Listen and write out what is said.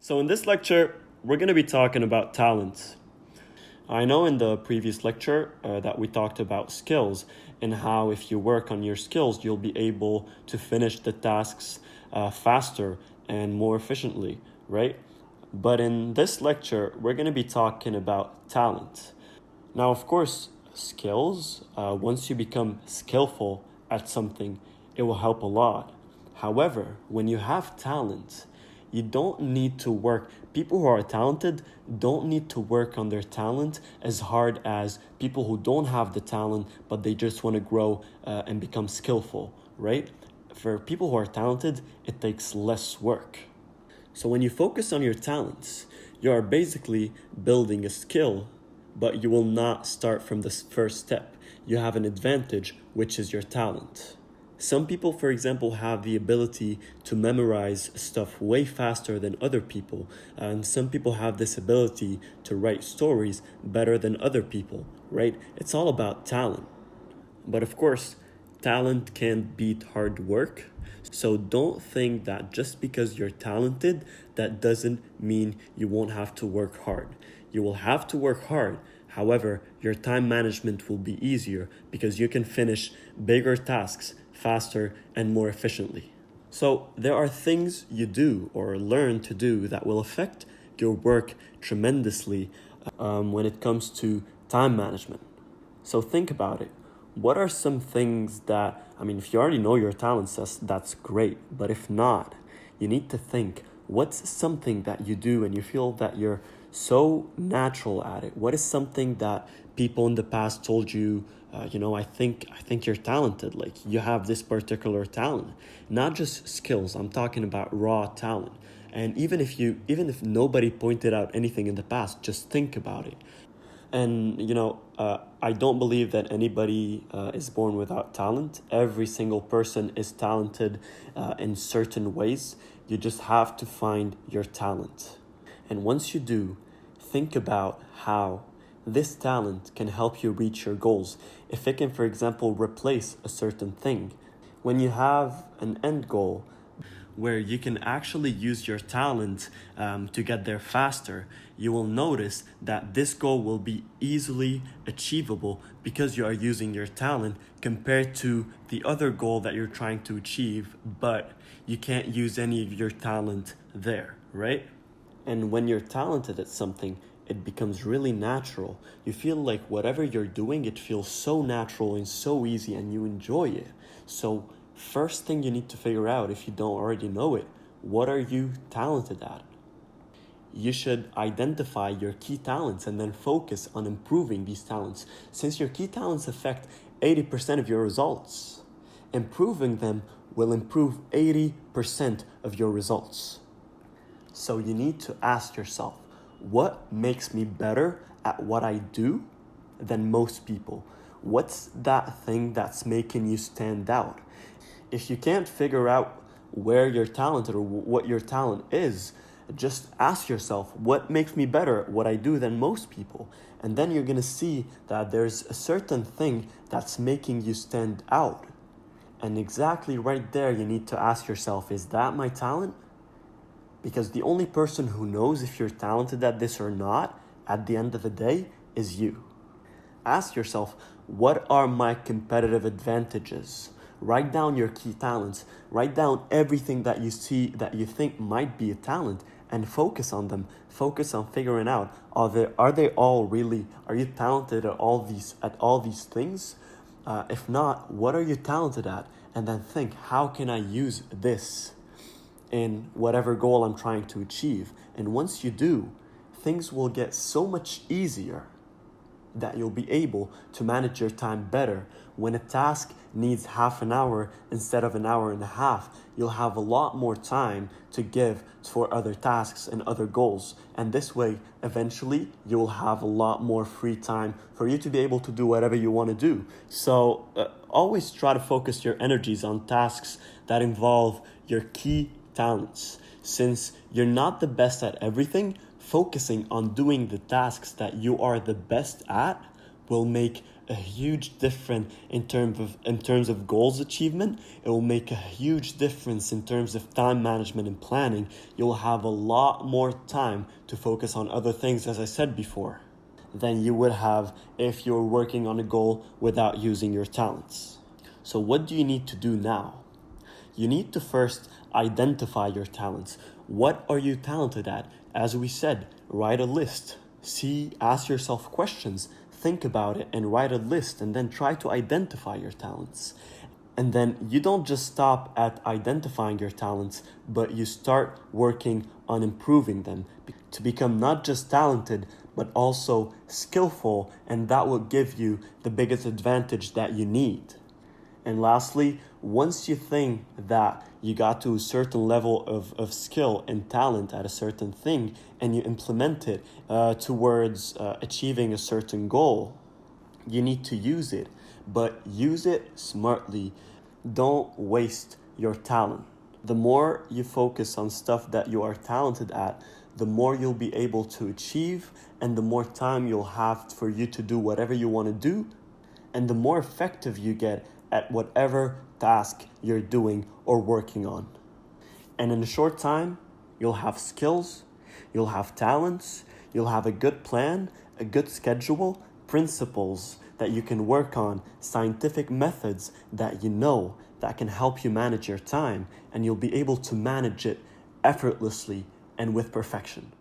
So in this lecture, we're going to be talking about talent. I know in the previous lecture that we talked about skills and how if you work on your skills, you'll be able to finish the tasks faster and more efficiently, right? But in this lecture, we're going to be talking about talent. Now, of course, skills, once you become skillful at something, it will help a lot. However, when you have talent, you don't need to work. People who are talented don't need to work on their talent as hard as people who don't have the talent, but they just want to grow and become skillful, right? For people who are talented, it takes less work. So when you focus on your talents, you are basically building a skill, but you will not start from the first step. You have an advantage, which is your talent. Some people, for example, have the ability to memorize stuff way faster than other people, and some people have this ability to write stories better than other people, right? It's all about talent. But of course, talent can't beat hard work. So don't think that just because you're talented, that doesn't mean you won't have to work hard. You will have to work hard. However, your time management will be easier because you can finish bigger tasks faster and more efficiently. So there are things you do or learn to do that will affect your work tremendously when it comes to time management. So think about it. What are some things that, if you already know your talents, that's great. But if not, you need to think, what's something that you do and you feel that you're so natural at it? What is something that people in the past told you, I think you're talented, like you have this particular talent, not just skills. I'm talking about raw talent. And even if nobody pointed out anything in the past, just think about it. And, I don't believe that anybody is born without talent. Every single person is talented in certain ways. You just have to find your talent. And once you do, think about how this talent can help you reach your goals. If it can, for example, replace a certain thing. When you have an end goal, where you can actually use your talent to get there faster, you will notice that this goal will be easily achievable because you are using your talent compared to the other goal that you're trying to achieve, but you can't use any of your talent there, right? And when you're talented at something, it becomes really natural. You feel like whatever you're doing, it feels so natural and so easy and you enjoy it. So first thing you need to figure out, if you don't already know it, what are you talented at? You should identify your key talents and then focus on improving these talents, since your key talents affect 80% of your results. Improving them will improve 80% of your results. So you need to ask yourself, what makes me better at what I do than most people? What's that thing that's making you stand out? If you can't figure out where you're talented or what your talent is, just ask yourself, what makes me better at what I do than most people? And then you're going to see that there's a certain thing that's making you stand out. And exactly right there, you need to ask yourself, is that my talent? Because the only person who knows if you're talented at this or not, at the end of the day, is you. Ask yourself, what are my competitive advantages? Write down your key talents. Write down everything that you see that you think might be a talent and focus on them. Focus on figuring out, are you talented at all these things? If not, what are you talented at? And then think, how can I use this in whatever goal I'm trying to achieve? And once you do, things will get so much easier that you'll be able to manage your time better. When a task needs half an hour instead of an hour and a half, you'll have a lot more time to give for other tasks and other goals. And this way, eventually, you'll have a lot more free time for you to be able to do whatever you want to do. So always try to focus your energies on tasks that involve your key talents. Since you're not the best at everything, focusing on doing the tasks that you are the best at will make a huge difference in terms of goals achievement. It will make a huge difference in terms of time management and planning. You'll have a lot more time to focus on other things, as I said before, than you would have if you're working on a goal without using your talents. So what do you need to do now? You need to first identify your talents. What are you talented at? As we said, write a list. Ask yourself questions, think about it, and write a list, and then try to identify your talents. And then you don't just stop at identifying your talents, but you start working on improving them to become not just talented, but also skillful, and that will give you the biggest advantage that you need. And lastly, once you think that you got to a certain level of skill and talent at a certain thing, and you implement it towards achieving a certain goal, you need to use it, but use it smartly. Don't waste your talent. The more you focus on stuff that you are talented at, the more you'll be able to achieve, and the more time you'll have for you to do whatever you want to do, and the more effective you get at whatever task you're doing or working on. And in a short time, you'll have skills, you'll have talents, you'll have a good plan, a good schedule, principles that you can work on, scientific methods that you know that can help you manage your time, and you'll be able to manage it effortlessly and with perfection.